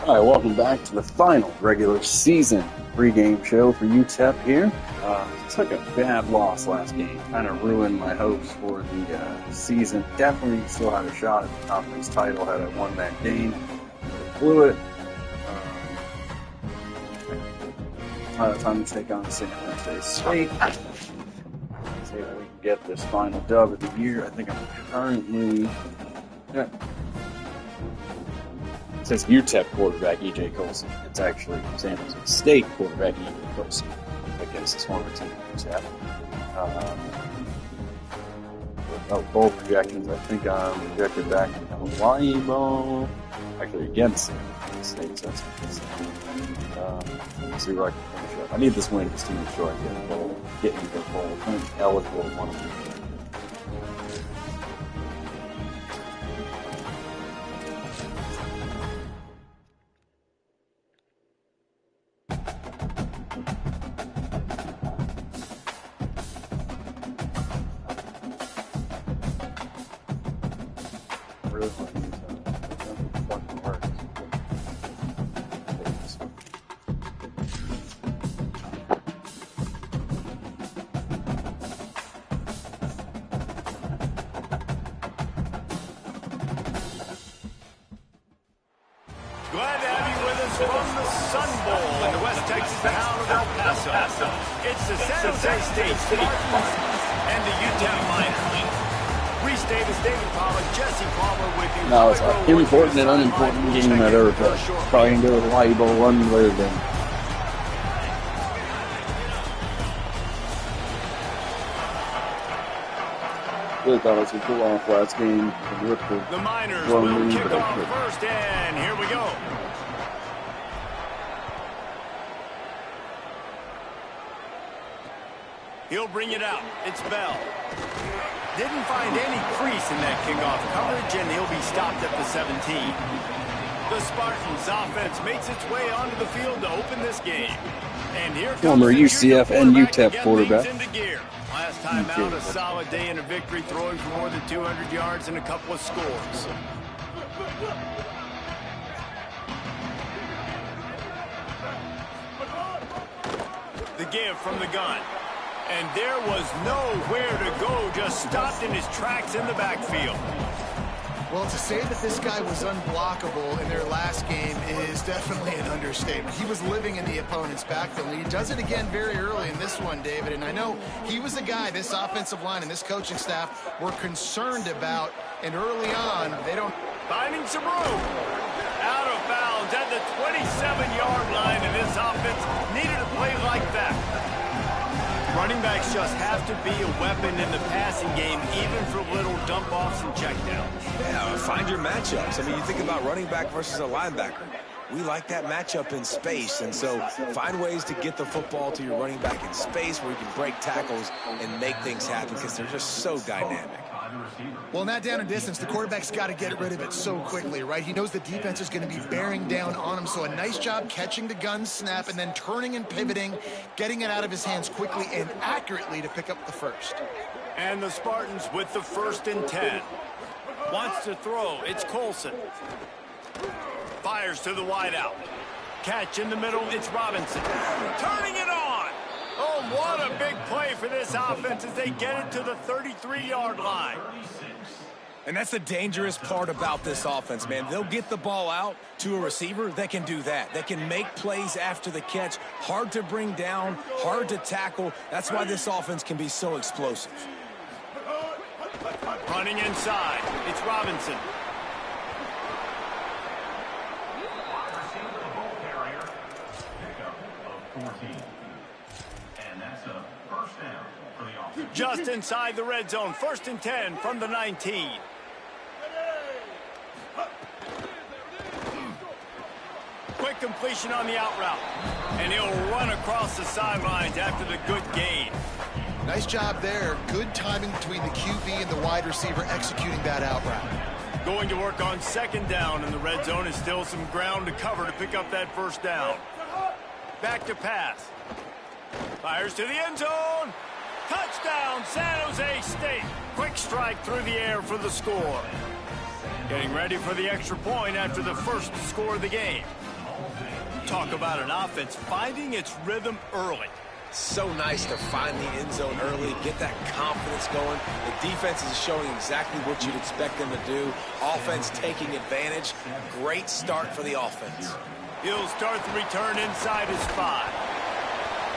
All right, welcome back to the final regular season pregame show for UTEP here. Took a bad loss last game, kind of ruined my hopes for the season. Definitely still had a shot at the conference title had I won that game. Blew it. Time to take on San Jose State. See if we can get this final dub of the year. I think I'm currently... Yeah. It says UTEP quarterback E.J. Colson. It's actually San Jose State quarterback E.J. Colson against this former team UTEP. Bowl projections. I think I'm projected back in Hawaii Bowl. Actually, against San Jose State. So that's let's see where I can finish up. I need this win to make sure I get into the bowl. I'm eligible one of these. Glad to have you with us from the Sun Bowl in the West Texas town of El Paso. It's the San Jose State Spartans and the UTEP Miners. Reese Davis, David Pollack, Jesse Palmer with you. No, it's an important and unimportant game I've ever played. Probably going to go to the Hawaii Bowl one way or the other. Really thought I was going to pull off last game. The Miners will kick off first, and here we go. He'll bring it out. It's Bell. Didn't find any crease in that kickoff coverage, and he'll be stopped at the 17. The Spartans offense makes its way onto the field to open this game. And here comes former UCF and UTEP quarterback. Last time out, a solid day and a victory, throwing for more than 200 yards and a couple of scores. The give from the gun. And there was nowhere to go, just stopped in his tracks in the backfield. Well, to say that this guy was unblockable in their last game is definitely an understatement. He was living in the opponent's backfield, and he does it again very early in this one, David. And I know he was the guy this offensive line and this coaching staff were concerned about. And early on, they don't... Finding some room. Out of bounds at the 27-yard line, and this offense needed a play like that. Running backs just have to be a weapon in the passing game, even for little dump-offs and checkdowns. Yeah, find your matchups. I mean, you think about running back versus a linebacker. We like that matchup in space, and so find ways to get the football to your running back in space where you can break tackles and make things happen because they're just so dynamic. Well, in that down and distance, the quarterback's got to get rid of it so quickly, right? He knows the defense is going to be bearing down on him, so a nice job catching the gun snap and then turning and pivoting, getting it out of his hands quickly and accurately to pick up the first. And the Spartans with the 1st and 10. Wants to throw. It's Colson. Fires to the wideout. Catch in the middle. It's Robinson. Turning it on. Oh, what a big play for this offense as they get it to the 33-yard line. And that's the dangerous part about this offense, man. They'll get the ball out to a receiver that can do that. That can make plays after the catch. Hard to bring down, hard to tackle. That's why this offense can be so explosive. Running inside. It's Robinson. Just inside the red zone. 1st and 10 from the 19. Quick completion on the out route. And he'll run across the sidelines after the good gain. Nice job there. Good timing between the QB and the wide receiver executing that out route. Going to work on 2nd down, and the red zone is still some ground to cover to pick up that 1st down. Back to pass. Fires to the end zone. Touchdown, San Jose State. Quick strike through the air for the score. Getting ready for the extra point after the first score of the game. talk about an offense finding its rhythm early. So nice to find the end zone early, get that confidence going. The defense is showing exactly what you'd expect them to do. Offense taking advantage. Great start for the offense. He'll start the return inside his 5.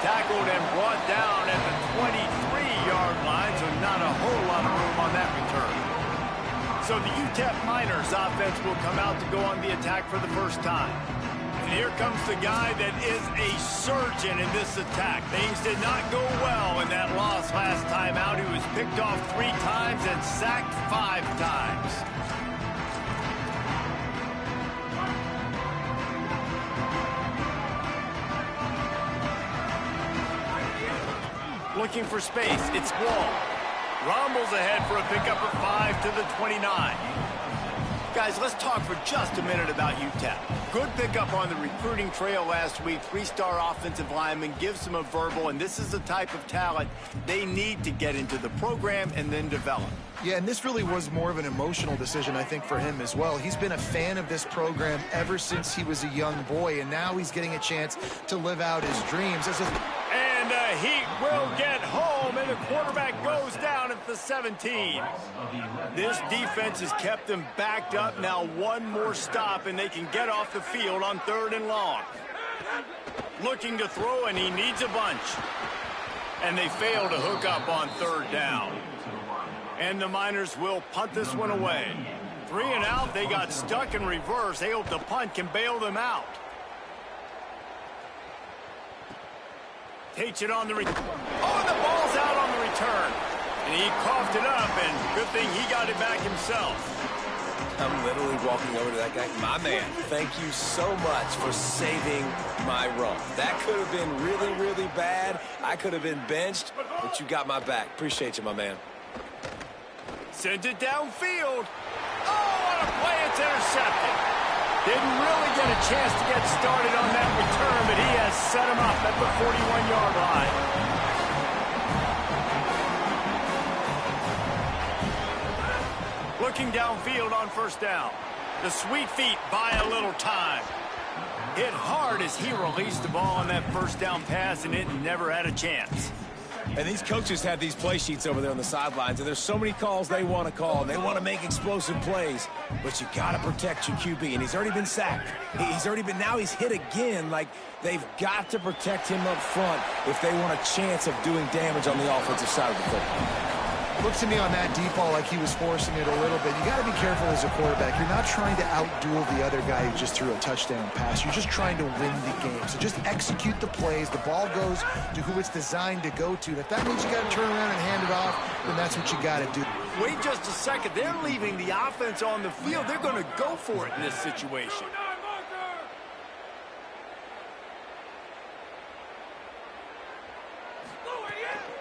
Tackled and brought down at the 23-yard line, so not a whole lot of room on that return. So the UTEP Miners offense will come out to go on the attack for the first time. And here comes the guy that is a surgeon in this attack. Things did not go well in that loss last time out. He was picked off 3 times and sacked 5 times. Looking for space. It's Wall. Rumbles ahead for a pickup of 5 to the 29. Guys, let's talk for just a minute about UTEP. Good pickup on the recruiting trail last week. 3-star offensive lineman gives them a verbal, and this is the type of talent they need to get into the program and then develop. Yeah, and this really was more of an emotional decision, I think, for him as well. He's been a fan of this program ever since he was a young boy, and now he's getting a chance to live out his dreams. And he will get home, and the quarterback goes down at the 17. This defense has kept them backed up. Now one more stop, and they can get off the field on 3rd and long. Looking to throw, and he needs a bunch. And they fail to hook up on 3rd down. And the Miners will punt this one away. 3 and out, they got stuck in reverse. They hope the punt can bail them out. Takes it on the return. Oh, and the ball's out on the return. And he coughed it up, and good thing he got it back himself. I'm literally walking over to that guy. My man, thank you so much for saving my run. That could have been really, really bad. I could have been benched, but you got my back. Appreciate you, my man. Sent it downfield. Oh, what a play. It's intercepted. Didn't really get a chance to get started on that return, but he has set him up at the 41-yard line. Looking downfield on 1st down. The sweet feet buy a little time. Hit hard as he released the ball on that 1st down pass, and it never had a chance. And these coaches have these play sheets over there on the sidelines, and there's so many calls they want to call, and they want to make explosive plays. But you got to protect your QB, and he's already been sacked. Now he's hit again. Like, they've got to protect him up front if they want a chance of doing damage on the offensive side of the football. Looks to me on that deep ball like he was forcing it a little bit. You got to be careful as a quarterback. You're not trying to outduel the other guy who just threw a touchdown pass. You're just trying to win the game. So just execute the plays. The ball goes to who it's designed to go to. And if that means you got to turn around and hand it off, then that's what you got to do. Wait just a second. They're leaving the offense on the field. They're going to go for it in this situation.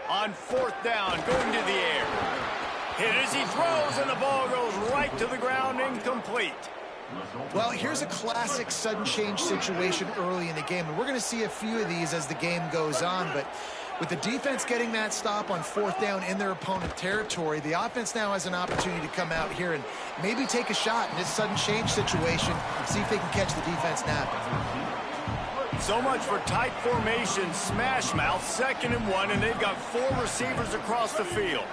On 4th down, going to the air. Hit as he throws, and the ball goes right to the ground, incomplete. Well, here's a classic sudden change situation early in the game, and we're going to see a few of these as the game goes on, but with the defense getting that stop on 4th down in their opponent territory, the offense now has an opportunity to come out here and maybe take a shot in this sudden change situation, see if they can catch the defense napping. So much for tight formation, smash mouth, 2nd and 1, and they've got 4 receivers across the field.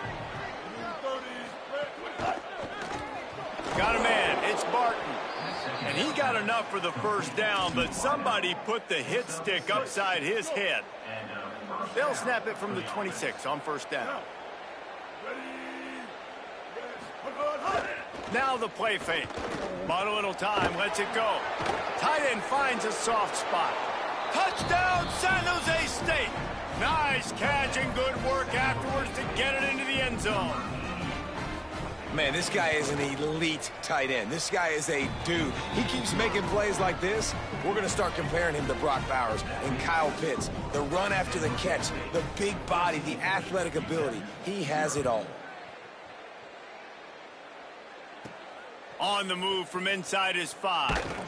Got a man, it's Barton. And he got enough for the 1st down, but somebody put the hit stick upside his head. They'll snap it from the 26 on 1st down. Now the play fake. Bought a little time, lets it go. Tight end finds a soft spot. Touchdown, San Jose State. Nice catch and good work afterwards to get it into the end zone. Man, this guy is an elite tight end. This guy is a dude. He keeps making plays like this. We're going to start comparing him to Brock Bowers and Kyle Pitts. The run after the catch, the big body, the athletic ability. He has it all. On the move from inside his 5.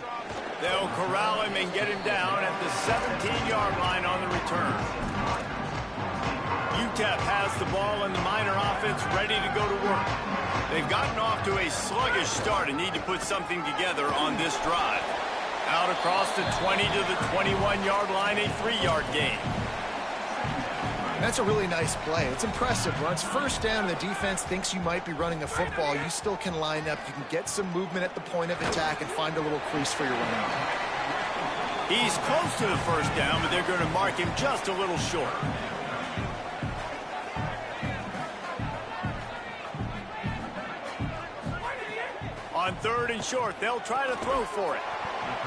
They'll corral him and get him down at the 17-yard line on the return. UTEP has the ball and the Miner offense ready to go to work. They've gotten off to a sluggish start and need to put something together on this drive. Out across the 20 to the 21-yard line, a 3-yard gain. That's a really nice play. It's impressive. When it's first down and the defense thinks you might be running a football, you still can line up. You can get some movement at the point of attack and find a little crease for your running back. He's close to the first down, but they're going to mark him just a little short. On 3rd and short, they'll try to throw for it.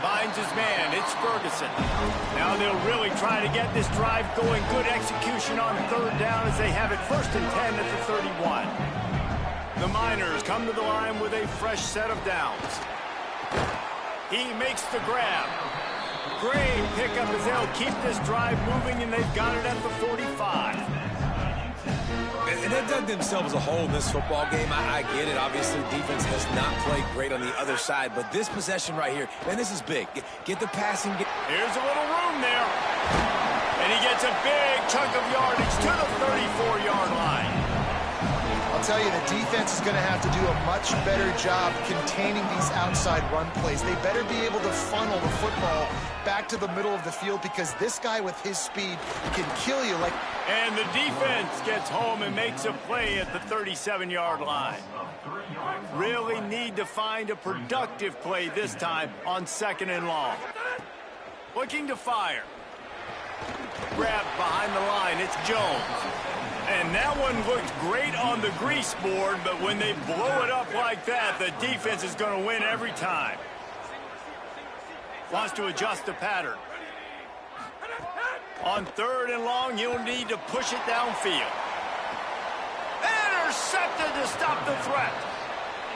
Finds his man. It's Ferguson. Now they'll really try to get this drive going. Good execution on 3rd down as they have it 1st and 10 at the 31. The Miners come to the line with a fresh set of downs. He makes the grab. Great pickup as they'll keep this drive moving, and they've got it at the 45. And they've dug themselves a hole in this football game. I get it. Obviously, defense has not played great on the other side, but this possession right here, man, this is big. Get the passing. Here's a little room there. And he gets a big chunk of yardage to the 34-yard line. I'll tell you, the defense is going to have to do a much better job containing these outside run plays. They better be able to funnel the football back to the middle of the field because this guy with his speed can kill you. And the defense gets home and makes a play at the 37-yard line. Really need to find a productive play this time on 2nd and long. Looking to fire. Grabbed behind the line. It's Jones. And that one looked great on the grease board, but when they blow it up like that, the defense is going to win every time. Wants to adjust the pattern. On 3rd and long, you'll need to push it downfield. Intercepted to stop the threat.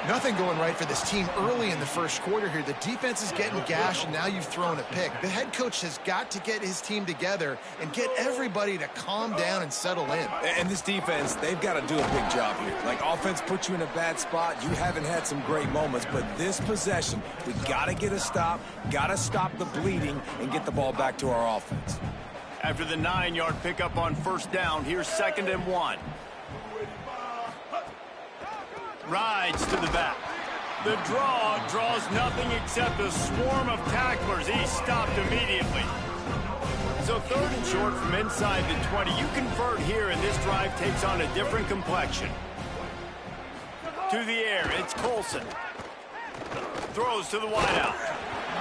Nothing going right for this team early in the first quarter here. The defense is getting gashed, and now you've thrown a pick. The head coach has got to get his team together and get everybody to calm down and settle in. And this defense, they've got to do a big job here. Like, offense puts you in a bad spot. You haven't had some great moments, but this possession, we got to get a stop, got to stop the bleeding, and get the ball back to our offense. After the 9-yard pickup on 1st down, here's 2nd and 1. Rides to the back. The draw draws nothing except a swarm of tacklers. He's stopped immediately. So 3rd and short from inside the 20. You convert here, and this drive takes on a different complexion. To the air, it's Colson. Throws to the wideout.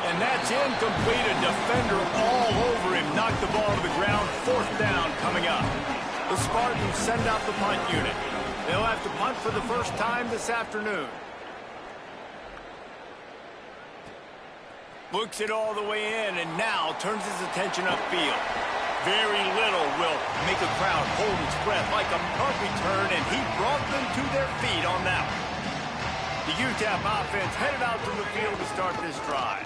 And that's incomplete. A defender all over him. Knocked the ball to the ground. 4th down coming up. The Spartans send out the punt unit. They'll have to punt for the first time this afternoon. Looks it all the way in, and now turns his attention upfield. Very little will make a crowd hold its breath like a punt return, and he brought them to their feet on that one. The UTEP offense headed out to the field to start this drive.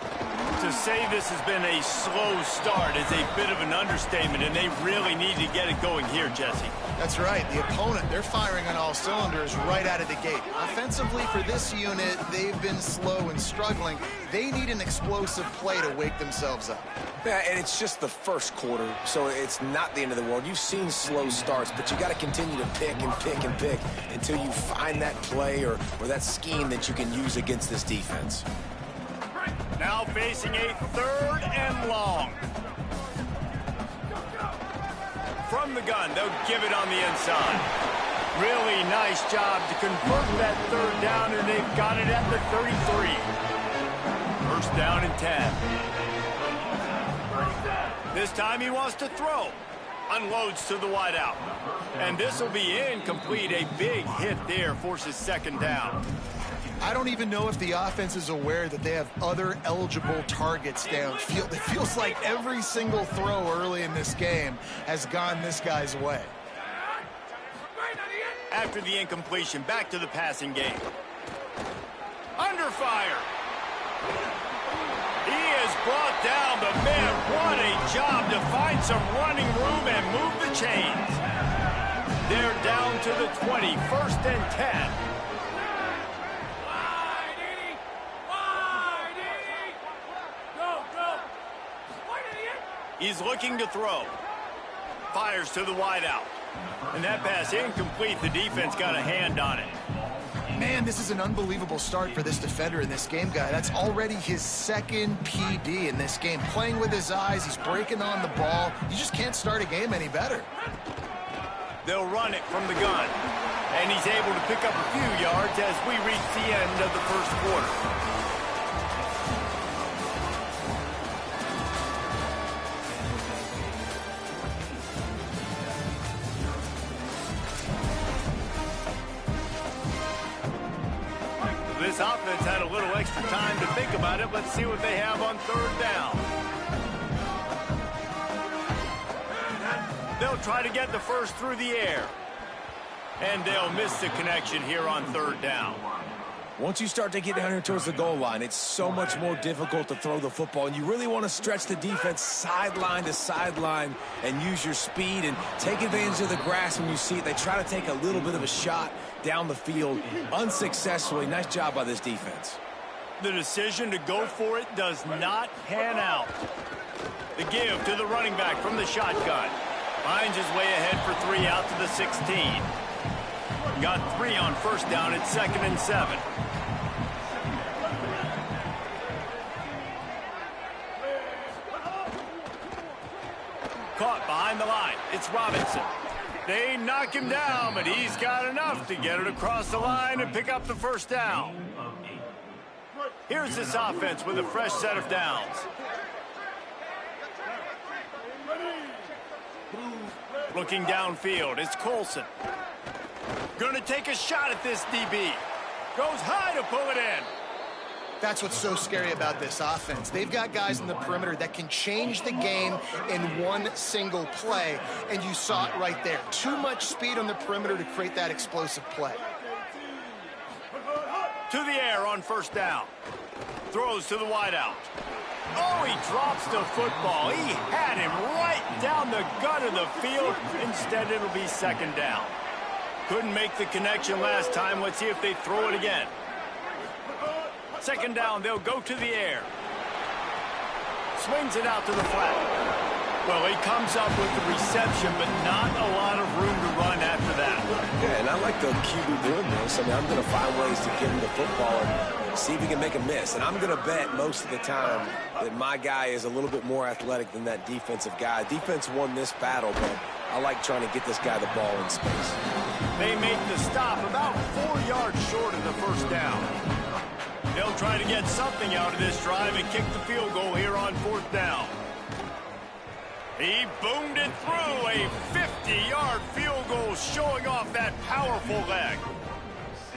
To say this has been a slow start is a bit of an understatement, and they really need to get it going here, Jesse. That's right. The opponent, they're firing on all cylinders right out of the gate. Offensively for this unit, they've been slow and struggling. They need an explosive play to wake themselves up. Yeah, and it's just the first quarter, so it's not the end of the world. You've seen slow starts, but you got to continue to pick and pick and pick until you find that play or that scheme that you can use against this defense. Now facing a 3rd and long. From the gun, they'll give it on the inside. Really nice job to convert that 3rd down, and they've got it at the 33. 1st down and 10. This time he wants to throw. Unloads to the wideout. And this will be incomplete. A big hit there forces 2nd down. I don't even know if the offense is aware that they have other eligible targets downfield. It feels like every single throw early in this game has gone this guy's way. After the incompletion, back to the passing game. Under fire. He is brought down, but man, what a job to find some running room and move the chains. They're down to the 20, 1st and 10. He's looking to throw. Fires to the wideout. And that pass incomplete. The defense got a hand on it. Man, this is an unbelievable start for this defender in this game, guy. That's already his second PD in this game. Playing with his eyes, he's breaking on the ball. You just can't start a game any better. They'll run it from the gun. And he's able to pick up a few yards as we reach the end of the first quarter. This offense had a little extra time to think about it. Let's see what they have on third down. They'll try to get the first through the air. And they'll miss the connection here on third down. Once you start to get down here towards the goal line, it's so much more difficult to throw the football. And you really want to stretch the defense sideline to sideline and use your speed and take advantage of the grass when you see it. They try to take a little bit of a shot down the field unsuccessfully. Nice job by this defense. The decision to go for it does not pan out. The give to the running back from the shotgun. Finds his way ahead for 3 out to the 16. Got 3 on first down. It's 2nd and 7. Caught behind the line. It's Robinson. They knock him down, but he's got enough to get it across the line and pick up the first down. Here's this offense with a fresh set of downs. Looking downfield, it's Colson. Going to take a shot at this DB. Goes high to pull it in. That's what's so scary about this offense. They've got guys in the perimeter that can change the game in one single play, and you saw it right there. Too much speed on the perimeter to create that explosive play. To the air on first down. Throws to the wideout. Oh, he drops the football. He had him right down the gut of the field. Instead, it'll be 2nd down. Couldn't make the connection last time. Let's see if they throw it again. 2nd down, they'll go to the air. Swings it out to the flat. Well, he comes up with the reception, but not a lot of room to run after that. Yeah, and I like the QB doing this. I mean, I'm going to find ways to get him the football and see if he can make a miss. And I'm going to bet most of the time that my guy is a little bit more athletic than that defensive guy. Defense won this battle, but I like trying to get this guy the ball in space. They make the stop about 4 yards short of the first down. They'll try to get something out of this drive and kick the field goal here on 4th down. He boomed it through, a 50-yard field goal showing off that powerful leg.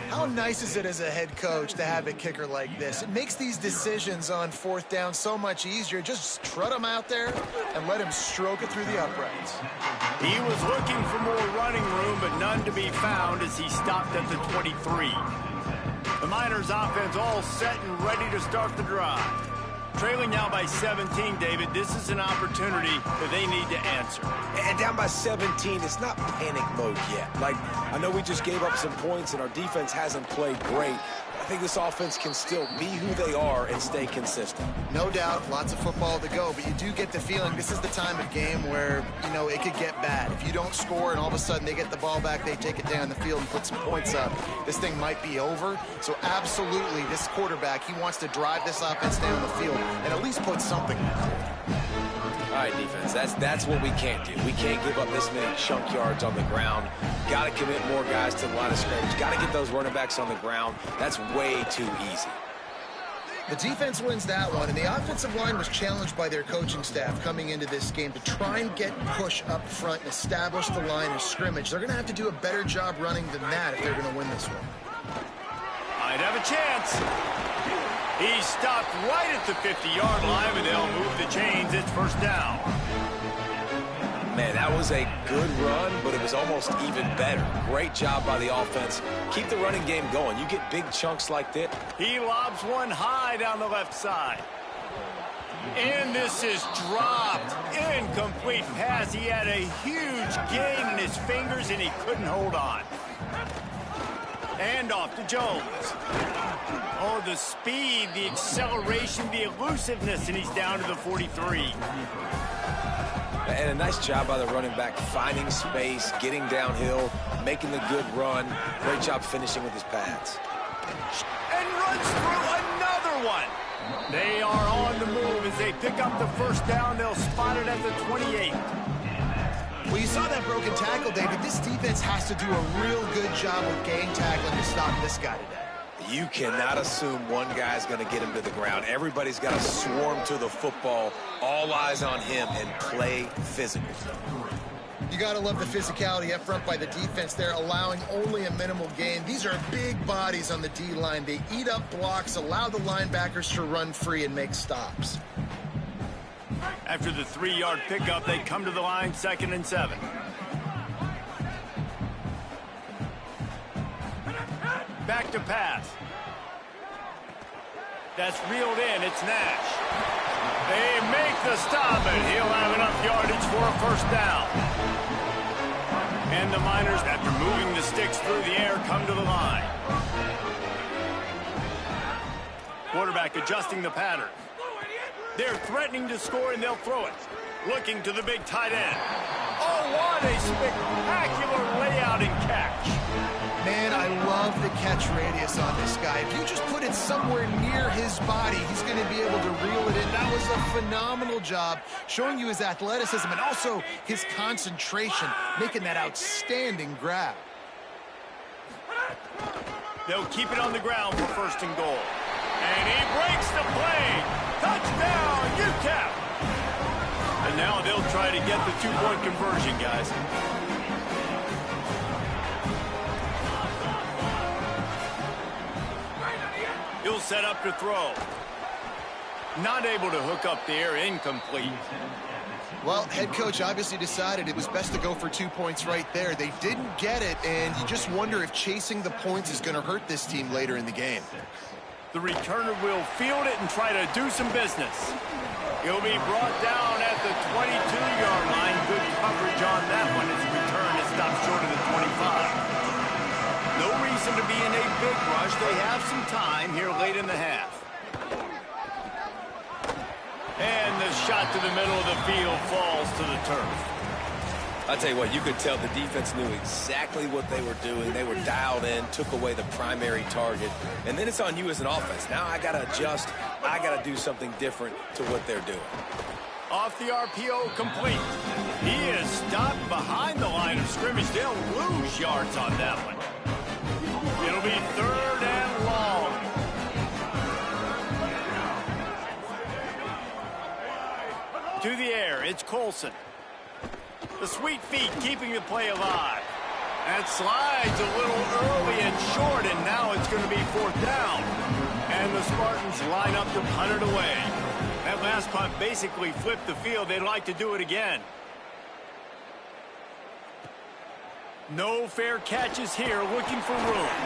How nice is it as a head coach to have a kicker like this? It makes these decisions on 4th down so much easier. Just trot him out there and let him stroke it through the uprights. He was looking for more running room, but none to be found as he stopped at the 23. The Miners offense all set and ready to start the drive. Trailing now by 17, David. This is an opportunity that they need to answer. And down by 17, it's not panic mode yet. Like, I know we just gave up some points and our defense hasn't played great. I think this offense can still be who they are and stay consistent. No doubt, lots of football to go, but you do get the feeling this is the time of game where, you know, it could get bad. If you don't score and all of a sudden they get the ball back, they take it down the field and put some points up, this thing might be over. So absolutely, this quarterback, he wants to drive this offense down the field and at least put something out there. All right, defense, that's what we can't do. We can't give up this many chunk yards on the ground. Got to commit more guys to the line of scrimmage. Got to get those running backs on the ground. That's way too easy. The defense wins that one, and the offensive line was challenged by their coaching staff coming into this game to try and get push up front and establish the line of scrimmage. They're going to have to do a better job running than that if they're going to win this one. Might have a chance. He stopped right at the 50-yard line, and they'll move the chains. It's 1st down. Man, that was a good run, but it was almost even better. Great job by the offense. Keep the running game going. You get big chunks like this. He lobs one high down the left side. And this is dropped. Incomplete pass. He had a huge gain in his fingers, and he couldn't hold on. And off to Jones. Oh, the speed, the acceleration, the elusiveness, and he's down to the 43. And a nice job by the running back, finding space, getting downhill, making the good run. Great job finishing with his pads. and runs through another one. They are on the move as they pick up the first down. They'll spot it at the 28. Well, you saw that broken tackle, David. This defense has to do a real good job with gang tackling to stop this guy today. You cannot assume one guy's going to get him to the ground. Everybody's got to swarm to the football, all eyes on him, and play physical. You got to love the physicality up front by the defense there, allowing only a minimal gain. These are big bodies on the D-line. They eat up blocks, allow the linebackers to run free and make stops. After the 3-yard pickup, they come to the line, 2nd and 7. Back to pass. That's reeled in. It's Nash. They make the stop, and he'll have enough yardage for a first down. And the Miners, after moving the sticks through the air, come to the line. Quarterback adjusting the pattern. They're threatening to score, and they'll throw it. Looking to the big tight end. Oh, what a spectacular layout and catch. Man, I love the catch radius on this guy. If you just put it somewhere near his body, he's going to be able to reel it in. That was a phenomenal job, showing you his athleticism and also his concentration, making that outstanding grab. They'll keep it on the ground for 1st and goal. And he breaks the play. Touchdown, UTEP. And now they'll try to get the 2-point conversion, guys. He'll set up to throw. Not able to hook up there, incomplete. Well, head coach obviously decided it was best to go for 2 points right there. They didn't get it, and you just wonder if chasing the points is going to hurt this team later in the game. The returner will field it and try to do some business. He'll be brought down at the 22-yard line. Good coverage on that one. His return is stopped short of the 25. No reason to be in a big rush. They have some time here late in the half. And the shot to the middle of the field falls to the turf. I'll tell you what, you could tell the defense knew exactly what they were doing. They were dialed in, took away the primary target. And then it's on you as an offense. Now I got to adjust. I got to do something different to what they're doing. Off the RPO, complete. He is stopped behind the line of scrimmage. They'll lose yards on that one. It'll be 3rd and long. To the air, it's Colson. The sweet feet keeping the play alive. That slides a little early and short, and now it's going to be 4th down. And the Spartans line up to punt it away. That last punt basically flipped the field. They'd like to do it again. No fair catches here, looking for room.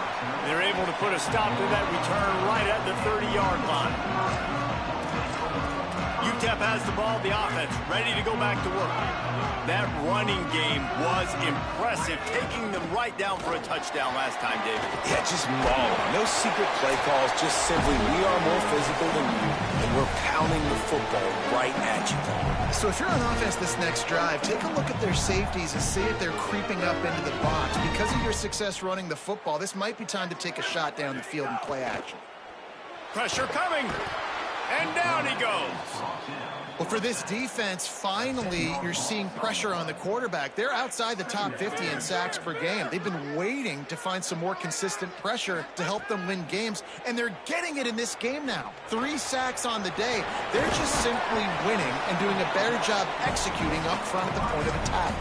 They're able to put a stop to that return right at the 30-yard line. UTEP has the ball, the offense ready to go back to work. That running game was impressive, taking them right down for a touchdown last time, David. Yeah, just mauling. No secret play calls, just simply we are more physical than you, and we're pounding the football right at you. So if you're on offense this next drive, take a look at their safeties and see if they're creeping up into the box. Because of your success running the football, this might be time to take a shot down the field and play action. Pressure coming, and down he goes. Well, for this defense, finally, you're seeing pressure on the quarterback. They're outside the top 50 in sacks per game. They've been waiting to find some more consistent pressure to help them win games, and they're getting it in this game now. 3 sacks on the day. They're just simply winning and doing a better job executing up front at the point of attack.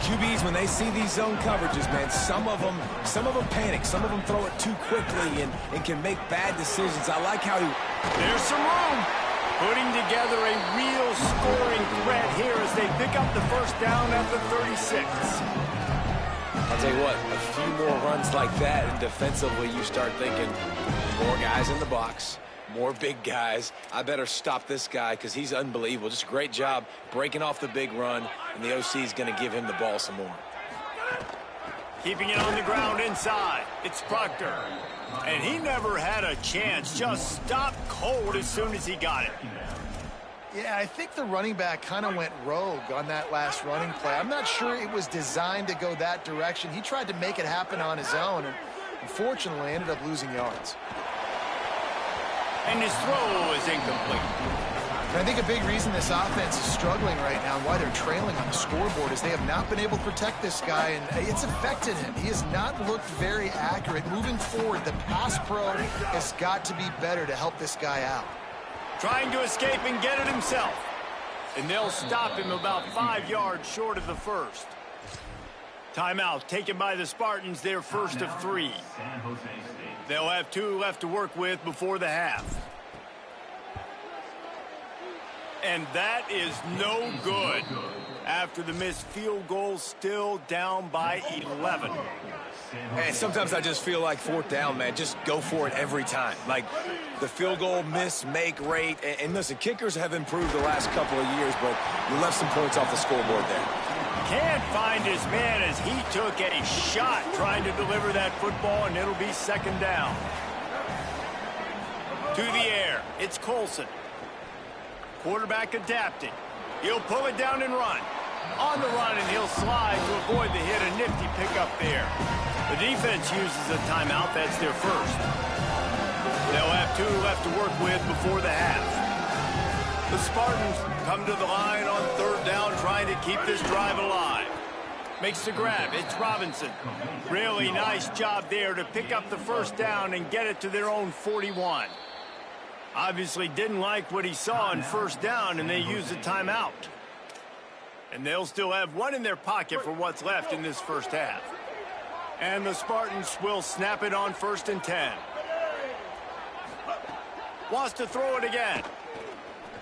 QBs, when they see these zone coverages, man, some of them panic. Some of them throw it too quickly and can make bad decisions. I like how he... There's some room. Putting together a real scoring threat here as they pick up the first down at the 36. I'll tell you what, a few more runs like that, and defensively you start thinking, more guys in the box, more big guys. I better stop this guy because he's unbelievable. Just a great job breaking off the big run, and the OC is going to give him the ball some more. Keeping it on the ground inside. It's Proctor. And he never had a chance. Just stopped cold as soon as he got it. Yeah, I think the running back kind of went rogue on that last running play. I'm not sure it was designed to go that direction. He tried to make it happen on his own. And Unfortunately, ended up losing yards. And his throw is incomplete. And I think a big reason this offense is struggling right now and why they're trailing on the scoreboard is they have not been able to protect this guy, and it's affected him. He has not looked very accurate. Moving forward, the pass pro has got to be better to help this guy out. Trying to escape and get it himself. And they'll stop him about 5 yards short of the first. Timeout taken by the Spartans, their first of 3. They'll have 2 left to work with before the half. And that is no good. After the missed field goal, still down by 11. And sometimes I just feel like 4th down, man, just go for it every time. Like the field goal miss-make rate. And listen, kickers have improved the last couple of years, but you left some points off the scoreboard there. Can't find his man as he took a shot trying to deliver that football, and it'll be 2nd down. To the air, it's Colson. Quarterback adapting. He'll pull it down and run. On the run, and he'll slide to avoid the hit. A nifty pickup there. The defense uses a timeout. That's their first. They'll have 2 left to work with before the half. The Spartans come to the line on 3rd down, trying to keep this drive alive. Makes the grab. It's Robinson. Really nice job there to pick up the 1st down and get it to their own 41. Obviously didn't like what he saw on 1st down, and they used a timeout. And they'll still have 1 in their pocket for what's left in this first half. And the Spartans will snap it on 1st and 10. Wants to throw it again.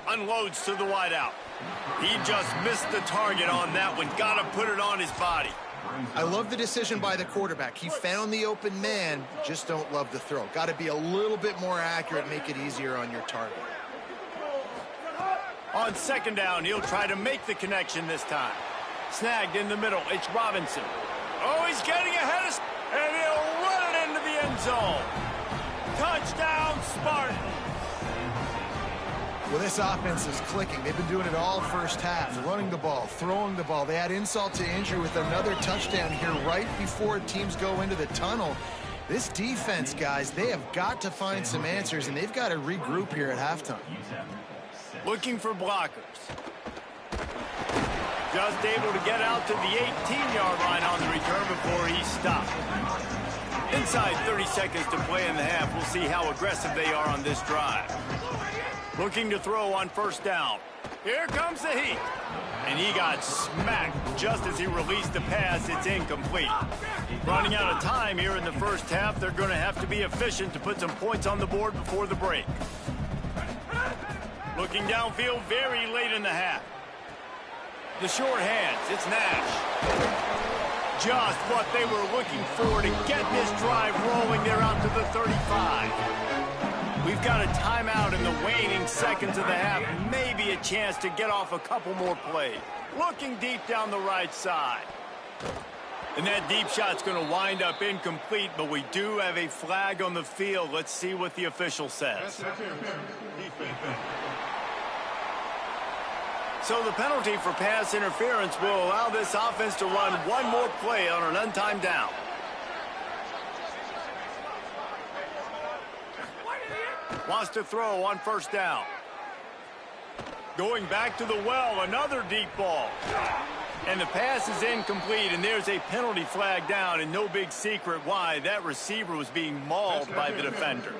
Unloads to the wideout. He just missed the target on that one. Got to put it on his body. I love the decision by the quarterback. He found the open man, just don't love the throw. Got to be a little bit more accurate, make it easier on your target. On 2nd down, he'll try to make the connection this time. Snagged in the middle, it's Robinson. Oh, he's getting ahead of... And he'll run it into the end zone. Touchdown, Spartans. Well, this offense is clicking. They've been doing it all first half. Running the ball, throwing the ball. They had insult to injury with another touchdown here right before teams go into the tunnel. This defense, guys, they have got to find some answers, and they've got to regroup here at halftime. Looking for blockers. Just able to get out to the 18-yard line on the return before he stopped. Inside 30 seconds to play in the half. We'll see how aggressive they are on this drive. Looking to throw on 1st down. Here comes the heat. And he got smacked just as he released the pass. It's incomplete. Running out of time here in the first half. They're going to have to be efficient to put some points on the board before the break. Looking downfield very late in the half. The short hands. It's Nash. Just what they were looking for to get this drive rolling. They're out to the 35. We've got a timeout in the waning seconds of the half. Maybe a chance to get off a couple more plays. Looking deep down the right side. And that deep shot's going to wind up incomplete, but we do have a flag on the field. Let's see what the official says. So the penalty for pass interference will allow this offense to run 1 more play on an untimed down. Wants to throw on 1st down. Going back to the well, another deep ball. And the pass is incomplete, and there's a penalty flag down, and no big secret why. That receiver was being mauled by the defender.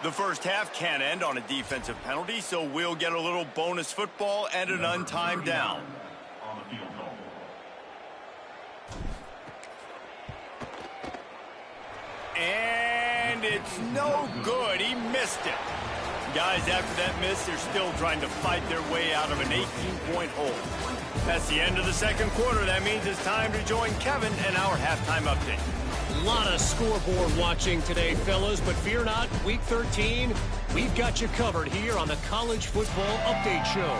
The first half can end on a defensive penalty, so we'll get a little bonus football and an untimed down. And it's no good. He missed it. Guys, after that miss, they're still trying to fight their way out of an 18-point hole. That's the end of the second quarter. That means it's time to join Kevin and our halftime update. A lot of scoreboard watching today, fellas, but fear not, Week 13, we've got you covered here on the College Football Update Show.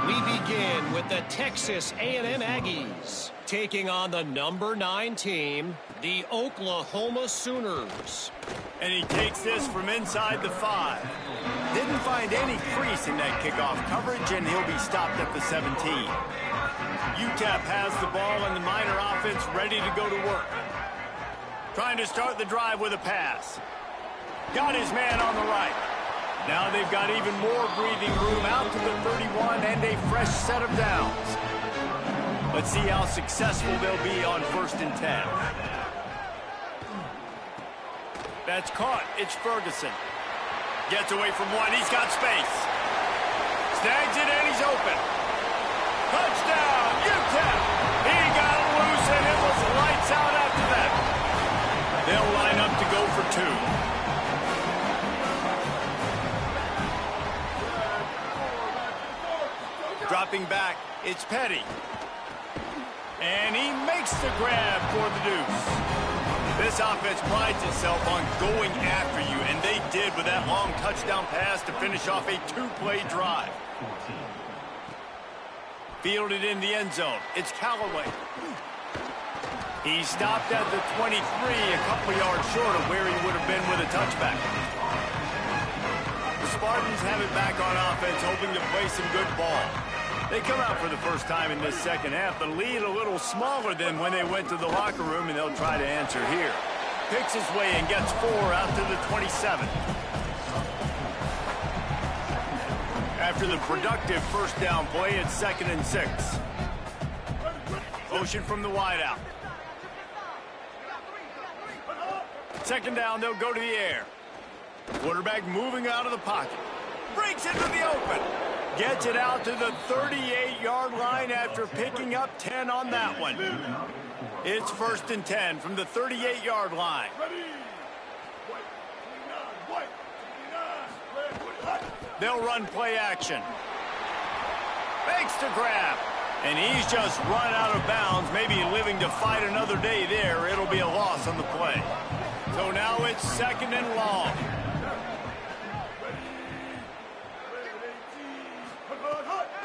We begin with the Texas A&M Aggies taking on the number 9 team, the Oklahoma Sooners. And he takes this from inside the 5. Didn't find any crease in that kickoff coverage, and he'll be stopped at the 17. UTEP has the ball and the Minor offense ready to go to work. Trying to start the drive with a pass. Got his man on the right. Now they've got even more breathing room out to the 31 and a fresh set of downs. Let's see how successful they'll be on 1st and 10. That's caught. It's Ferguson. Gets away from one. He's got space. Snags it and he's open. Touchdown, UTEP. He got loose and it was lights out after that. They'll line up to go for 2. Dropping back, it's Petty. And he makes the grab for the deuce. This offense prides itself on going after you, and they did with that long touchdown pass to finish off a 2-play drive. Fielded in the end zone. It's Callaway. He stopped at the 23, a couple yards short of where he would have been with a touchback. The Spartans have it back on offense, hoping to play some good ball. They come out for the first time in this second half. The lead a little smaller than when they went to the locker room, and they'll try to answer here. Picks his way and gets 4 out to the 27. After the productive first down play, it's 2nd and 6. Motion from the wideout. 2nd down, they'll go to the air. Quarterback moving out of the pocket. Breaks into the open. Gets it out to the 38-yard line after picking up 10 on that one. It's 1st and 10 from the 38-yard line. They'll run play action. Makes the grab. And he's just run out of bounds, maybe living to fight another day there. It'll be a loss on the play. So now it's 2nd and long.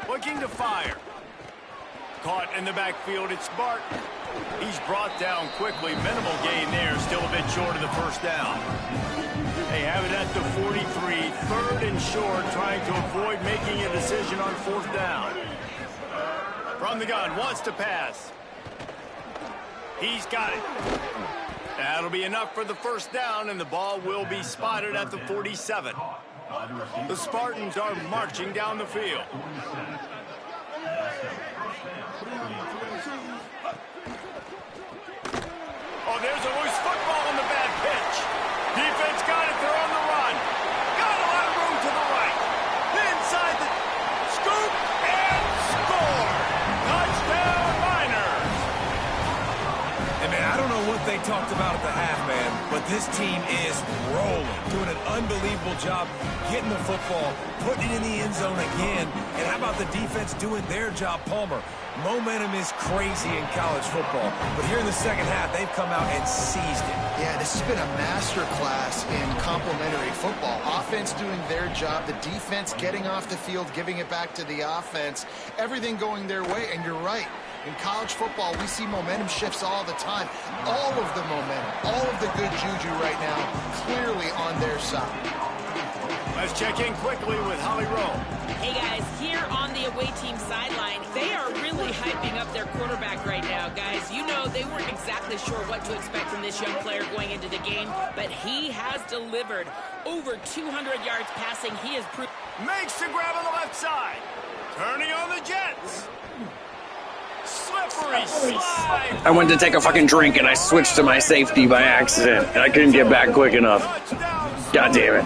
Looking to fire. Caught in the backfield, it's Barton. He's brought down quickly. Minimal gain there, still a bit short of the first down. They have it at the 43, 3rd and short, trying to avoid making a decision on 4th down. From the gun, wants to pass. He's got it. That'll be enough for the first down, and the ball will be spotted at the 47. The Spartans are marching down the field. Oh, there's a loose football on the bad pitch. Defense got it. They're on the run. Got a lot of room to the right. Inside the scoop and score. Touchdown, Miners. And man, I don't know what they talked about at the half, man, but this team is rolling, doing an unbelievable job getting the football, putting it in the end zone again. And how about the defense doing their job, Palmer? Momentum is crazy in college football, but here in the second half, they've come out and seized it. Yeah, this has been a master class in complementary football. Offense doing their job, the defense getting off the field, giving it back to the offense, everything going their way, and you're right. In college football, we see momentum shifts all the time. All of the momentum, all of the good juju right now, clearly on their side. Let's check in quickly with Holly Rowe. Hey guys, here on the away team sideline, they are really hyping up their quarterback right now, guys. You know, they weren't exactly sure what to expect from this young player going into the game, but he has delivered over 200 yards passing. He has proved. Makes the grab on the left side. Turning on the Jets. Slippery slide. I went to take a fucking drink and I switched to my safety by accident, and I couldn't get back quick enough. God damn it.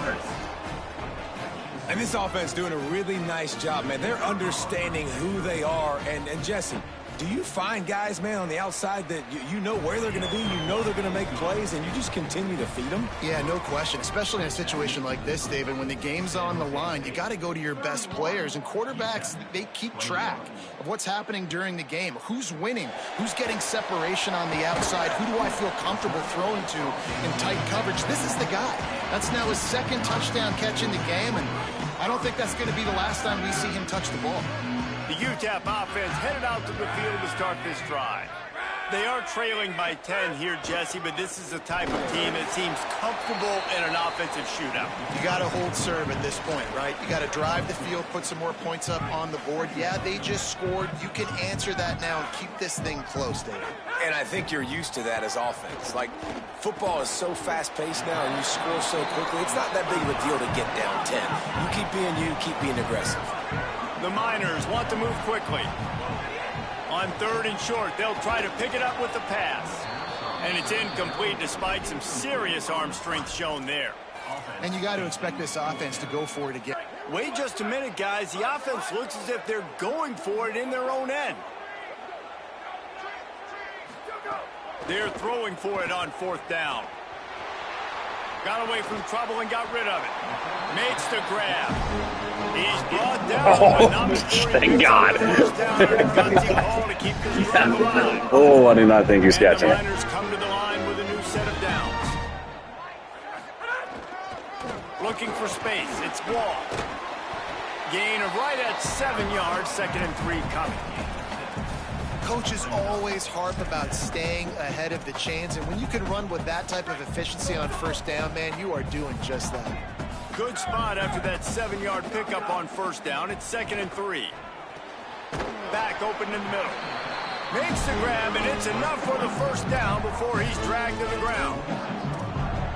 And this offense doing a really nice job, man. They're understanding who they are. And Jesse, do you find guys, man, on the outside that you know where they're going to be, you know they're going to make plays, and you just continue to feed them? Yeah, no question, especially in a situation like this, David. When the game's on the line, you got to go to your best players. And quarterbacks, they keep track of what's happening during the game. Who's winning? Who's getting separation on the outside? Who do I feel comfortable throwing to in tight coverage? This is the guy. That's now his 2nd touchdown catch in the game, and I don't think that's going to be the last time we see him touch the ball. The UTEP offense headed out to the field to start this drive. They are trailing by 10 here, Jesse, but this is the type of team that seems comfortable in an offensive shootout. You got to hold serve at this point, right? You got to drive the field, put some more points up on the board. Yeah, they just scored. You can answer that now and keep this thing close, David. And I think you're used to that as offense. Like, football is so fast-paced now, and you score so quickly, it's not that big of a deal to get down 10. You keep being aggressive. The Miners want to move quickly. On 3rd and short, they'll try to pick it up with the pass. And it's incomplete despite some serious arm strength shown there. And you got to expect this offense to go for it again. Wait just a minute, guys. The offense looks as if they're going for it in their own end. They're throwing for it on 4th down. Got away from trouble and got rid of it. Makes the grab. He's brought down. Thank God. Oh, I do not think he's catching it. The Niners come to the line with a new set of downs. Looking for space. It's Wall. Gain of right at 7 yards. 2nd and 3 coming. Coaches always harp about staying ahead of the chains, and when you can run with that type of efficiency on 1st down, man, you are doing just that. Good spot after that 7-yard pickup on 1st down. It's 2nd and 3. Back open in the middle. Makes the grab, and it's enough for the 1st down before he's dragged to the ground.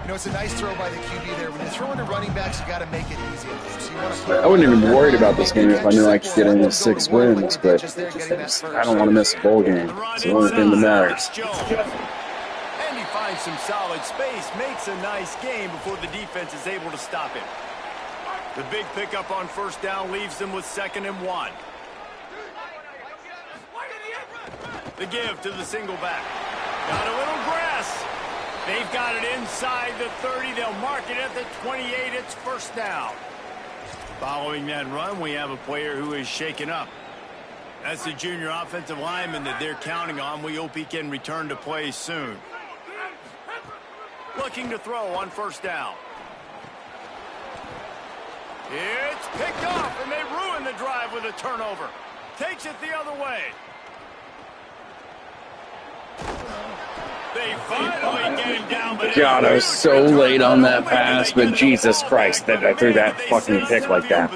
You know, it's a nice throw by the QB there. When you're throwing to running backs, you got to make it easy. So I wouldn't even be worried about this game if I knew I could get into 6 wins, but I don't want to miss a bowl game. It's the only thing that matters. And he finds some solid space, makes a nice game before the defense is able to stop him. The big pickup on 1st down leaves them with 2nd and 1. The give to the single back. Got a little grass. They've got it inside the 30. They'll mark it at the 28. It's 1st down. Following that run, we have a player who is shaken up. That's the junior offensive lineman that they're counting on. We hope he can return to play soon. Looking to throw on 1st down. It's picked off, and they ruin the drive with a turnover. Takes it the other way. They finally get him down. God, I was so late on that pass, but Jesus Christ, that I threw that fucking pick like that.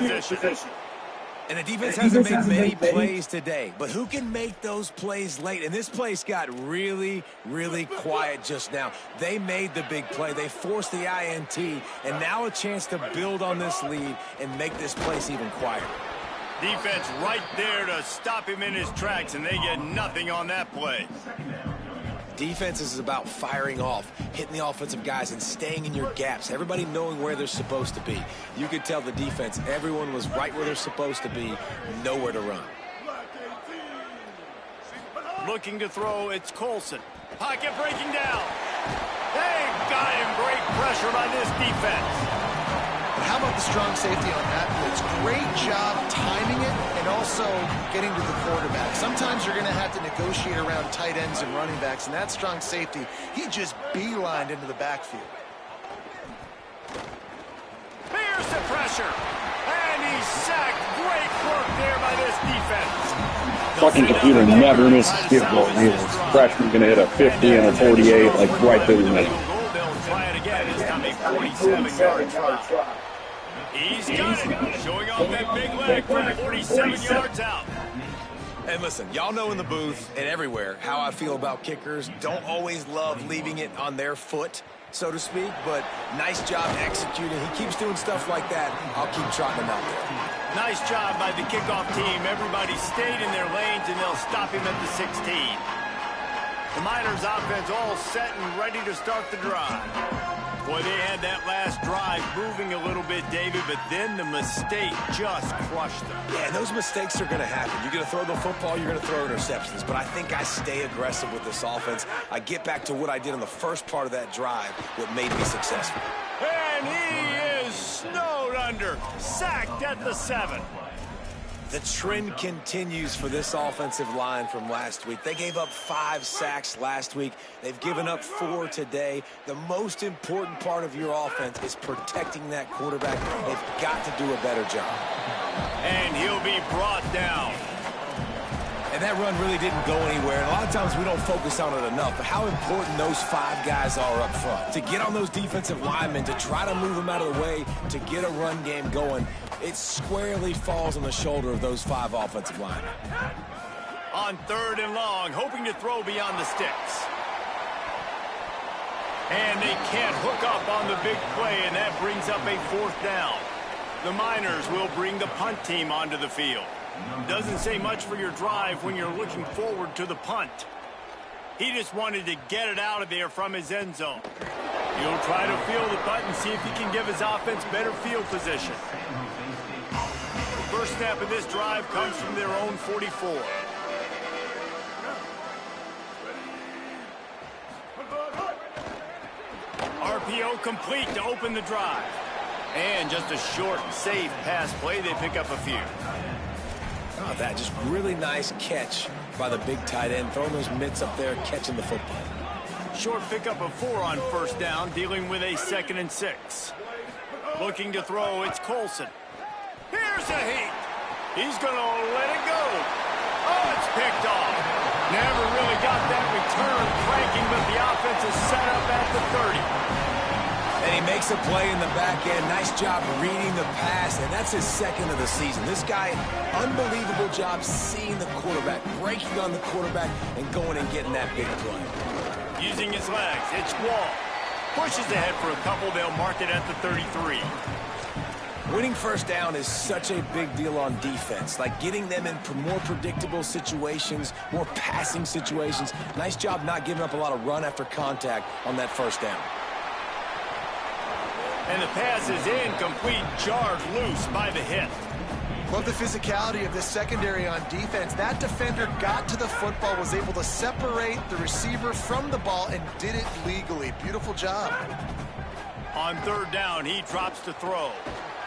And the defense hasn't made many plays today, but who can make those plays late? And this place got really, really quiet just now. They made the big play. They forced the INT, and now a chance to build on this lead and make this place even quieter. Defense right there to stop him in his tracks, and they get nothing on that play. Defense is about firing off, hitting the offensive guys, and staying in your gaps. Everybody knowing where they're supposed to be. You could tell the defense, everyone was right where they're supposed to be, nowhere to run. Looking to throw, it's Colson. Pocket breaking down. They got him. Great pressure by this defense. But how about the strong safety on that blitz? Great job timing it and also getting to the quarterback. Sometimes you're going to have to negotiate around tight ends and running backs, and that strong safety, he just beelined into the backfield. Here's the pressure, and he's sacked. Great work there by this defense. Fucking computer never misses field goal. This freshman going to hit a 50 and a 48, like right through the middle. They'll try it again. This time a 47-yard try. He's got it, showing off that big leg from 47 yards out. And listen, y'all know in the booth and everywhere how I feel about kickers. Don't always love leaving it on their foot, so to speak, but nice job executing. He keeps doing stuff like that. I'll keep trotting him out there. Nice job by the kickoff team. Everybody stayed in their lanes, and they'll stop him at the 16. The Miners offense all set and ready to start the drive. Boy, they had that last drive moving a little bit, David, but then the mistake just crushed them. Yeah, and those mistakes are going to happen. You're going to throw the football, you're going to throw interceptions, but I think I stay aggressive with this offense. I get back to what I did on the first part of that drive, what made me successful. And he is snowed under, sacked at the 7. The trend continues for this offensive line from last week. They gave up 5 sacks last week. They've given up 4 today. The most important part of your offense is protecting that quarterback. They've got to do a better job. And he'll be brought down. And that run really didn't go anywhere. And a lot of times we don't focus on it enough, but how important those 5 guys are up front. To get on those defensive linemen, to try to move them out of the way, to get a run game going, it squarely falls on the shoulder of those 5 offensive linemen. On 3rd and long, hoping to throw beyond the sticks. And they can't hook up on the big play, and that brings up a 4th down. The Miners will bring the punt team onto the field. Doesn't say much for your drive when you're looking forward to the punt. He just wanted to get it out of there from his end zone. He'll try to field the punt and see if he can give his offense better field position. The first snap of this drive comes from their own 44. RPO complete to open the drive. And just a short, safe pass play. They pick up a few. Oh, that just really nice catch by the big tight end, throwing those mitts up there, catching the football. Short pickup of 4 on 1st down, dealing with a 2nd and 6. Looking to throw, it's Colson. Here's a heat. He's going to let it go. Oh, it's picked off. Never really got that return cranking, but the offense is set up at the 30. And he makes a play in the back end. Nice job reading the pass, and that's his 2nd of the season. This guy, unbelievable job seeing the quarterback, breaking on the quarterback, and going and getting that big play. Using his legs, it's Wall. Pushes ahead for a couple. They'll mark it at the 33. Winning 1st down is such a big deal on defense, like getting them in more predictable situations, more passing situations. Nice job not giving up a lot of run after contact on that 1st down. And the pass is incomplete, jarred loose by the hit. Love the physicality of this secondary on defense. That defender got to the football, was able to separate the receiver from the ball, and did it legally. Beautiful job. On 3rd down, he drops to throw.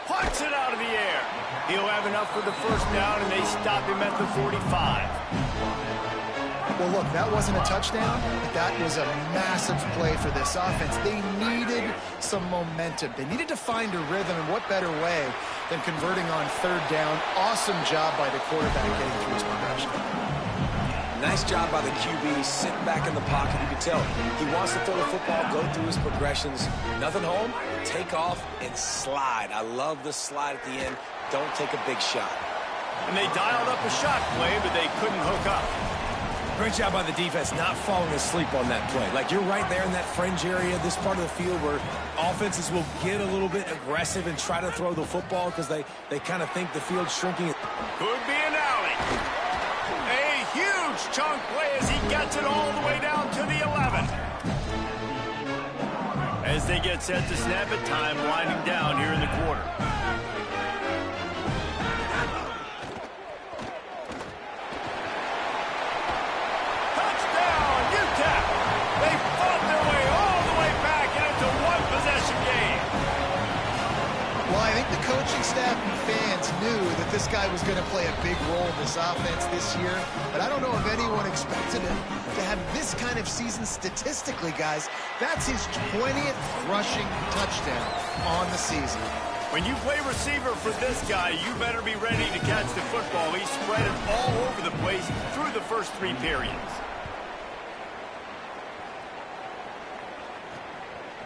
Punts it out of the air. He'll have enough for the 1st down, and they stop him at the 45. Well, look, that wasn't a touchdown, but that was a massive play for this offense. They needed some momentum. They needed to find a rhythm, and what better way than converting on 3rd down. Awesome job by the quarterback getting through his progression. Nice job by the QB, sitting back in the pocket. You can tell he wants to throw the football, go through his progressions. Nothing home, take off, and slide. I love the slide at the end. Don't take a big shot. And they dialed up a shot play, but they couldn't hook up. Great job by the defense not falling asleep on that play. Like, you're right there in that fringe area, this part of the field where offenses will get a little bit aggressive and try to throw the football because they kind of think the field's shrinking. Could be an alley. A huge chunk play as he gets it all the way down to the 11. As they get set to snap it, time winding down here in the quarter. Coaching staff and fans knew that this guy was going to play a big role in this offense this year, but I don't know if anyone expected him to have this kind of season statistically, guys. That's his 20th rushing touchdown on the season. When you play receiver for this guy, you better be ready to catch the football. He spread it all over the place through the first 3 periods.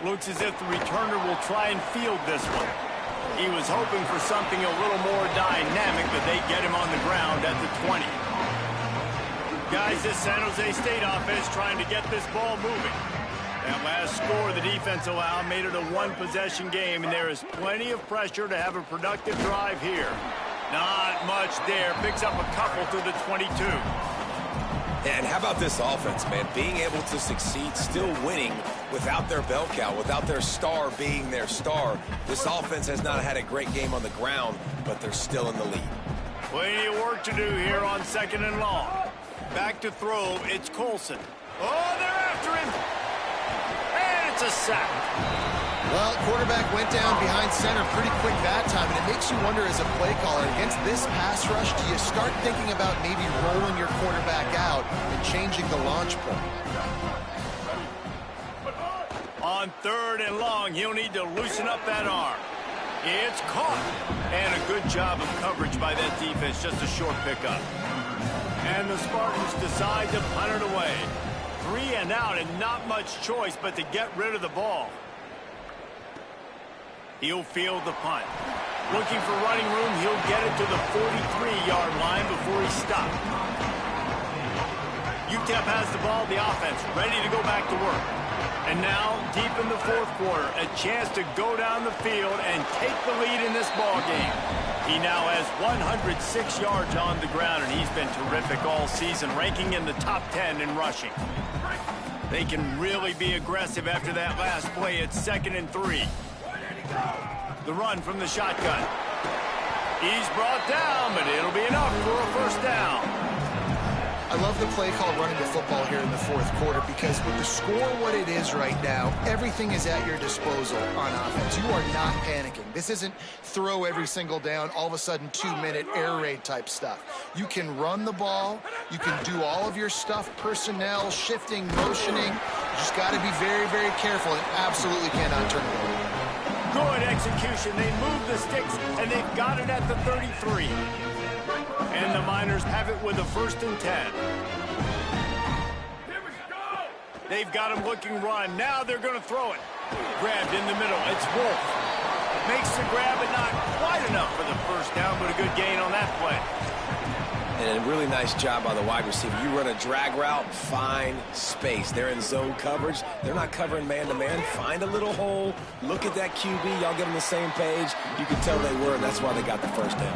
Looks as if the returner will try and field this one. He was hoping for something a little more dynamic, but they get him on the ground at the 20. Guys, this San Jose State offense trying to get this ball moving. That last score the defense allowed made it a 1-possession game, and there is plenty of pressure to have a productive drive here. Not much there. Picks up a couple to the 22. And how about this offense, man? Being able to succeed, still winning without their bell cow, without their star being their star. This offense has not had a great game on the ground, but they're still in the lead. Plenty of work to do here on 2nd and long. Back to throw, it's Colson. Oh, they're after him. And it's a sack. Well, quarterback went down behind center pretty quick that time, and it makes you wonder as a play caller, against this pass rush, do you start thinking about maybe rolling your quarterback out and changing the launch point? On 3rd and long, he'll need to loosen up that arm. It's caught. And a good job of coverage by that defense, just a short pickup. And the Spartans decide to punt it away. 3 and out, and not much choice but to get rid of the ball. He'll field the punt. Looking for running room, he'll get it to the 43-yard line before he's stopped. UTEP has the ball, the offense ready to go back to work. And now, deep in the fourth quarter, a chance to go down the field and take the lead in this ball game. He now has 106 yards on the ground, and he's been terrific all season, ranking in the top 10 in rushing. They can really be aggressive after that last play. It's 2nd and 3. The run from the shotgun. He's brought down, but it'll be enough for a first down. I love the play call running the football here in the fourth quarter because with the score what it is right now, everything is at your disposal on offense. You are not panicking. This isn't throw every single down, all of a sudden 2-minute air raid type stuff. You can run the ball. You can do all of your stuff, personnel, shifting, motioning. You just got to be very, very careful and absolutely cannot turn it over. Good execution. They move the sticks, and they've got it at the 33. And the Miners have it with a 1st and 10. They've got him looking run. Now they're going to throw it. Grabbed in the middle. It's Wolf. Makes the grab, but not quite enough for the first down, but a good gain on that play. And a really nice job by the wide receiver. You run a drag route, find space. They're in zone coverage. They're not covering man-to-man. Find a little hole. Look at that QB. Y'all get on the same page. You can tell they were, and that's why they got the first down.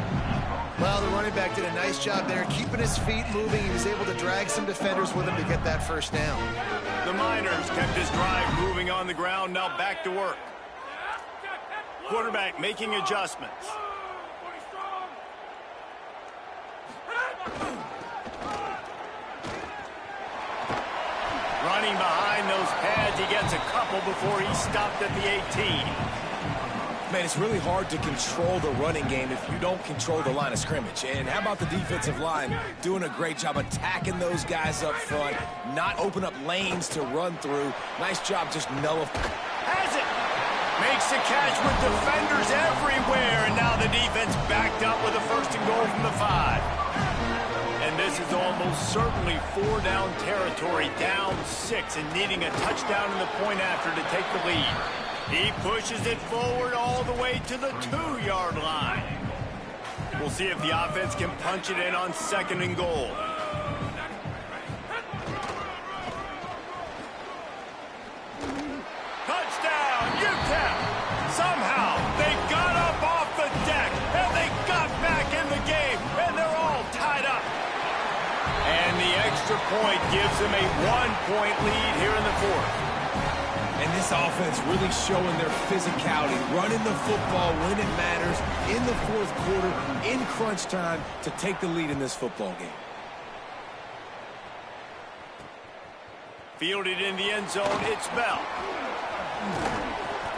Well, the running back did a nice job there, keeping his feet moving. He was able to drag some defenders with him to get that first down. The Miners kept his drive moving on the ground. Now back to work. Quarterback making adjustments. Running behind those pads, he gets a couple before he's stopped at the 18. Man, it's really hard to control the running game if you don't control the line of scrimmage. And how about the defensive line doing a great job attacking those guys up front, not open up lanes to run through. Nice job just nullifying. Has it. Makes the catch with defenders everywhere. And now the defense backed up with a 1st and goal from the 5. And this is almost certainly 4-down territory, down 6, and needing a touchdown in the point after to take the lead. He pushes it forward all the way to the 2-yard line. We'll see if the offense can punch it in on 2nd and goal. Touchdown, UTEP! Somehow, they got up off the deck, and they got back in the game, and they're all tied up. And the extra point gives them a 1-point lead here in the fourth. And this offense really showing their physicality, running the football when it matters, in the fourth quarter, in crunch time, to take the lead in this football game. Fielded in the end zone, it's Bell.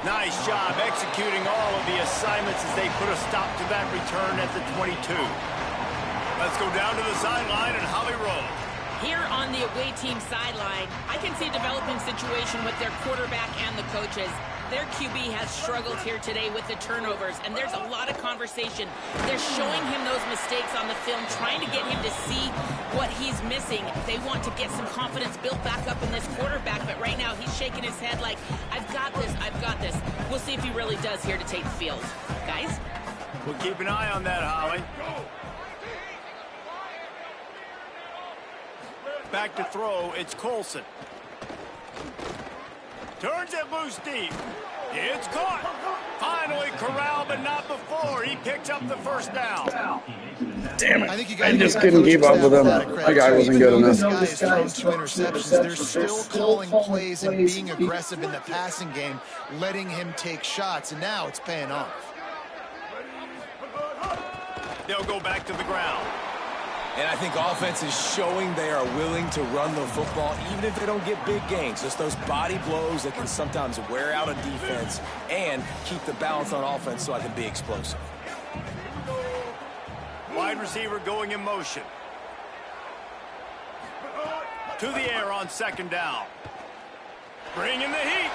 Nice job executing all of the assignments as they put a stop to that return at the 22. Let's go down to the sideline and Holly Rowe. Here on the away team sideline, I can see a developing situation with their quarterback and the coaches. Their QB has struggled here today with the turnovers, and there's a lot of conversation. They're showing him those mistakes on the film, trying to get him to see what he's missing. They want to get some confidence built back up in this quarterback, but right now he's shaking his head like, I've got this, I've got this. We'll see if he really does here to take the field. Guys? We'll keep an eye on that, Holly. Back to throw, it's Colson. Turns it loose deep. It's caught. Finally corralled, but not before. He picks up the first down. Damn it. I just couldn't keep up with him. My guy wasn't good enough. This guy has thrown 2 interceptions. They're still calling plays and being aggressive in the passing game, letting him take shots, and now it's paying off. They'll go back to the ground. And I think offense is showing they are willing to run the football, even if they don't get big gains. Just those body blows that can sometimes wear out a defense and keep the balance on offense so I can be explosive. Wide receiver going in motion. To the air on 2nd down. Bringing the heat.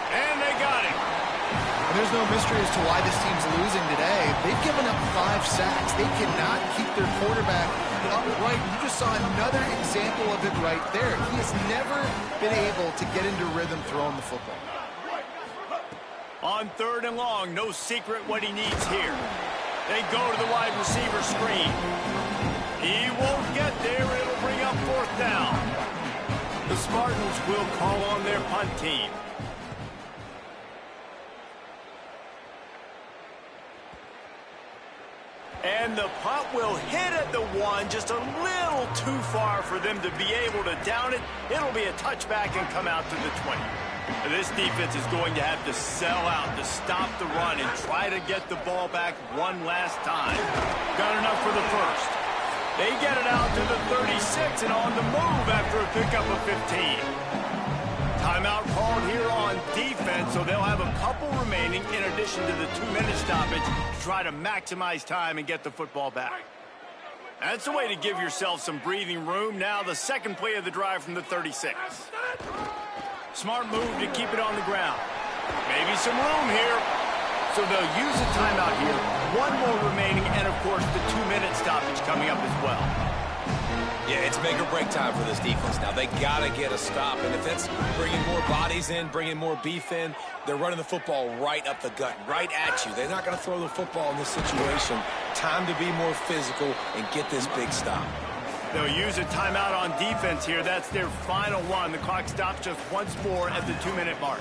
And they got him. And there's no mystery as to why this team's losing today. They've given up 5 sacks. They cannot keep their quarterback upright. You just saw another example of it right there. He has never been able to get into rhythm throwing the football. On 3rd and long, no secret what he needs here. They go to the wide receiver screen. He won't get there. It'll bring up 4th down. The Spartans will call on their punt team. And the punt will hit at the 1, just a little too far for them to be able to down it. It'll be a touchback and come out to the 20. This defense is going to have to sell out to stop the run and try to get the ball back one last time. Got enough for the first. They get it out to the 36 and on the move after a pickup of 15. Timeout called here on defense, so they'll have a couple remaining in addition to the 2-minute stoppage to try to maximize time and get the football back. That's a way to give yourself some breathing room. Now the second play of the drive from the 36. Smart move to keep it on the ground. Maybe some room here. So they'll use a timeout here. One more remaining, and of course the 2-minute stoppage coming up as well. Yeah, it's make or break time for this defense now. They got to get a stop, and if it's bringing more bodies in, bringing more beef in, they're running the football right up the gut, right at you. They're not going to throw the football in this situation. Time to be more physical and get this big stop. They'll use a timeout on defense here. That's their final one. The clock stops just once more at the 2-minute mark.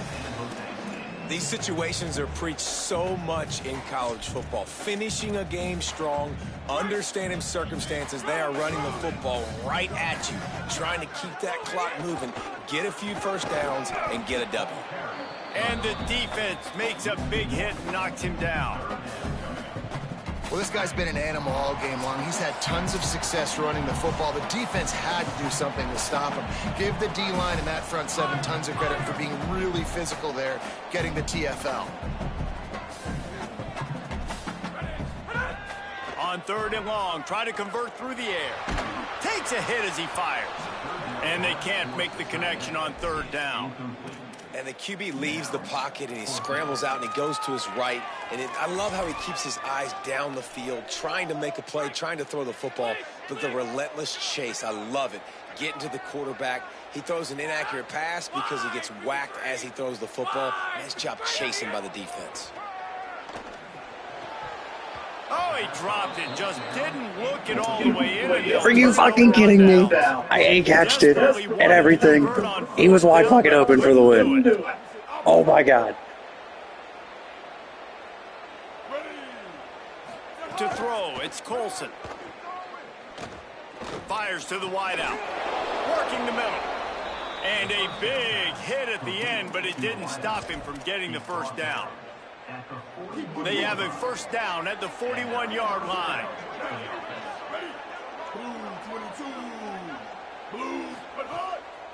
These situations are preached so much in college football. Finishing a game strong, understanding circumstances. They are running the football right at you, trying to keep that clock moving, get a few first downs, and get a W. And the defense makes a big hit and knocks him down. Well, this guy's been an animal all game long. He's had tons of success running the football. The defense had to do something to stop him. Give the D-line and that front seven tons of credit for being really physical there, getting the TFL. On 3rd and long, try to convert through the air. Takes a hit as he fires. And they can't make the connection on 3rd down. And the QB leaves the pocket, and he scrambles out, and he goes to his right. And I love how he keeps his eyes down the field, trying to make a play, trying to throw the football, but the relentless chase, I love it. Getting to the quarterback. He throws an inaccurate pass because he gets whacked as he throws the football. Nice job chasing by the defense. Oh, he dropped it. Just didn't look it all the way in. Are you fucking kidding me? I A-catched it and everything. He was wide fucking open for the win. Oh my god. To throw, it's Colson. Fires to the wideout. Working the middle. And a big hit at the end, but it didn't stop him from getting the first down. They have a first down at the 41-yard line.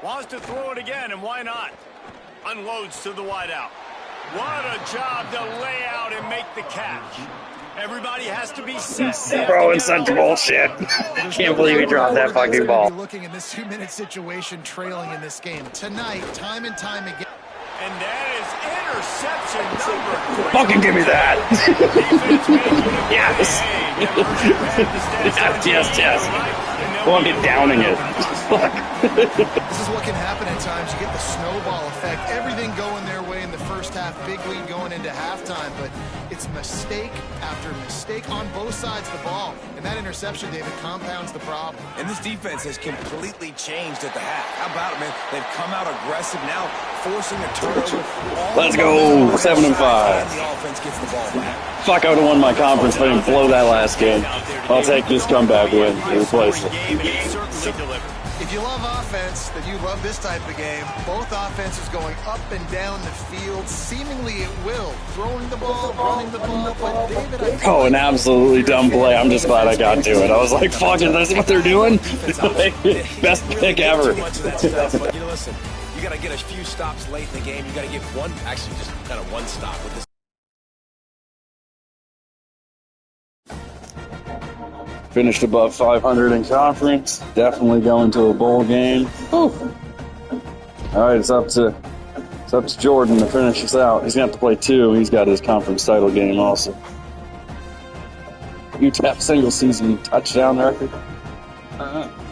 Wants to throw it again, and why not? Unloads to the wideout. What a job to lay out and make the catch. Everybody has to be set. Throwing such bullshit. Can't believe he dropped that fucking ball. Looking in this 2-minute situation, trailing in this game tonight, time and time again. And that is interception number 3. Fucking give me that. Yes. Yes. Fucking downing it. This is what can happen at times. You get the snowball effect. Everything going their way in the first half. Big lead going into halftime. But it's mistake after mistake on both sides of the ball. And that interception, David, compounds the problem. And this defense has completely changed at the half. How about it, man? They've come out aggressive now, forcing a turnover. Let's go. 7-5. And the offense gets the ball back. Fuck, I would have won my conference if I didn't blow that last game. I'll take this comeback win to replace it. If you love offense, then you love this type of game. Both offenses going up and down the field, seemingly at will. Throwing the ball, running the ball, but David... Oh, an absolutely dumb play. I'm just glad I got to it. I was like, fuck, is this what they're doing? Best pick ever. But, listen, you got to get a few stops late in the game. You got to get one, actually just kind of one stop with this. Finished above 500 in conference. Definitely going to a bowl game. Whew. All right, it's up to Jordan to finish this out. He's going to have to play 2. He's got his conference title game also. UTEP single season touchdown record. All right.